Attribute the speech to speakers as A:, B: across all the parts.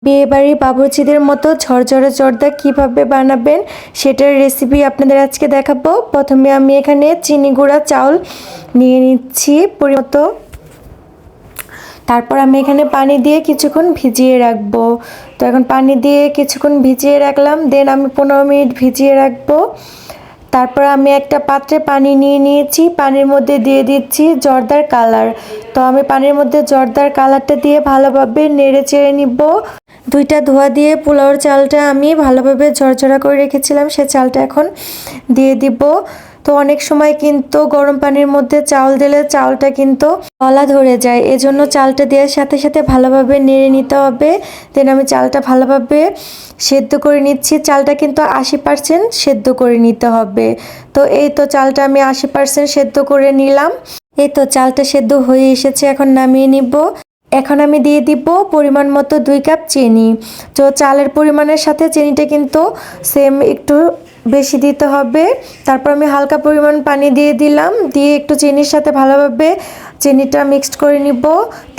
A: বিয়েবাড়ির বাবুর্চিদের মতো ঝরঝরে জর্দা কিভাবে বানাবেন সেটার রেসিপি আপনাদের আজকে দেখাবো। প্রথমে আমি এখানে চিনি গুঁড়া চাউল নিয়ে নিচ্ছি পরিমতো। তারপর আমি এখানে পানি দিয়ে কিছুক্ষণ ভিজিয়ে রাখবো। তো এখন পানি দিয়ে কিছুক্ষণ ভিজিয়ে রাখলাম, দেন আমি 15 মিনিট ভিজিয়ে রাখবো। তারপর আমি একটা পাত্রে পানি নিয়ে নিয়েছি, পানির মধ্যে দিয়ে দিচ্ছি জর্দার কালার। তো আমি পানির মধ্যে জর্দার কালারটা দিয়ে ভালোভাবে নেড়ে চেড়ে নিব। দুইটা ধোয়া দিয়ে পোলাওর চালটা আমি ভালোভাবে ঝরঝরা করে রেখেছিলাম, সে চালটা এখন দিয়ে দিব। তো অনেক সময় কিন্তু গরম পানির মধ্যে চাউল দিলে চাউলটা কিন্তু গলা ধরে যায়, এজন্য চালটা দেওয়ার সাথে সাথে ভালোভাবে নেড়ে নিতে হবে। দেন আমি চালটা ভালোভাবে সেদ্ধ করে নিচ্ছি। চালটা কিন্তু 80% সেদ্ধ করে নিতে হবে। তো এই তো চালটা আমি 80% সেদ্ধ করে নিলাম। এই তো চালটা সেদ্ধ হয়ে এসেছে, এখন নামিয়ে নিব। এখন আমি দিয়ে দিব পরিমাণ মতো 2 কাপ চিনি। তো চালের পরিমাণের সাথে চিনিটা কিন্তু সেম একটু বেশি দিতে হবে। তারপর আমি হালকা পরিমাণ পানি দিয়ে দিলাম, দিয়ে একটু চিনির সাথে ভালোভাবে চিনিটা মিক্সড করে নিব।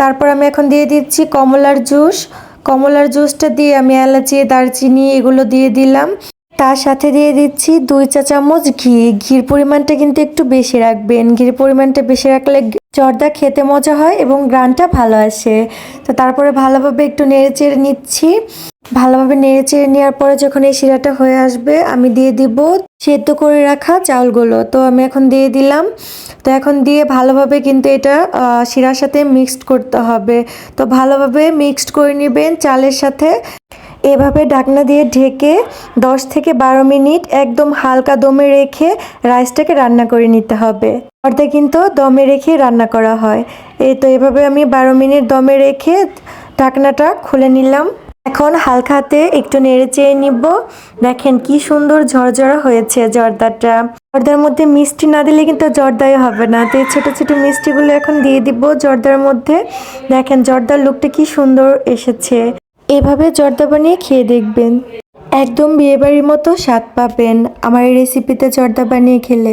A: তারপর আমি এখন দিয়ে দিচ্ছি কমলার জুস। কমলার জুসটা দিয়ে আমি এলাচি, দারচিনি এগুলো দিয়ে দিলাম। তার সাথে দিয়ে দিচ্ছি 2 চা চামচ ঘি। ঘির পরিমাণটা কিন্তু একটু বেশি রাখবেন, ঘির পরিমাণটা বেশি রাখলে জর্দা খেতে মজা হয় এবং গ্রানটা ভালো আসে। তো তারপরে ভালোভাবে একটু নেড়ে চেড়ে নিচ্ছি। ভালোভাবে নেড়ে চেড়ে নেওয়ার পরে যখন এই শিরাটা হয়ে আসবে আমি দিয়ে দিব সেদ্ধ করে রাখা চাউলগুলো। তো আমি এখন দিয়ে দিলাম। তো এখন দিয়ে ভালোভাবে কিন্তু এটা শিরার সাথে মিক্সড করতে হবে। তো ভালোভাবে মিক্সড করে নেবেন চালের সাথে। এভাবে ঢাকনা দিয়ে ঢেকে 10 থেকে 12 মিনিট একদম হালকা দমে রেখে রাইসটাকে রান্না করে নিতে হবে। অর্ধে কিন্তু দমে রেখে রান্না করা হয়। এই তো এভাবে আমি 12 মিনিট দমে রেখে ঢাকনাটা খুলে নিলাম। এখন হালকা হাতে একটু নেড়ে চেড়ে নিব। দেখেন কি সুন্দর ঝরঝরা হয়েছে জর্দাটা। জর্দার মধ্যে মিষ্টি না দিলে কিন্তু জর্দাই হবে না। তো এই ছোট ছোট মিষ্টিগুলো এখন দিয়ে দিব জর্দার মধ্যে। দেখেন জর্দার লুকটা কি সুন্দর এসেছে। এভাবে জর্দা বানিয়ে খেয়ে দেখবেন, একদম বিয়েবাড়ির মতো স্বাদ পাবেন আমার এই রেসিপিতে জর্দা বানিয়ে খেলে।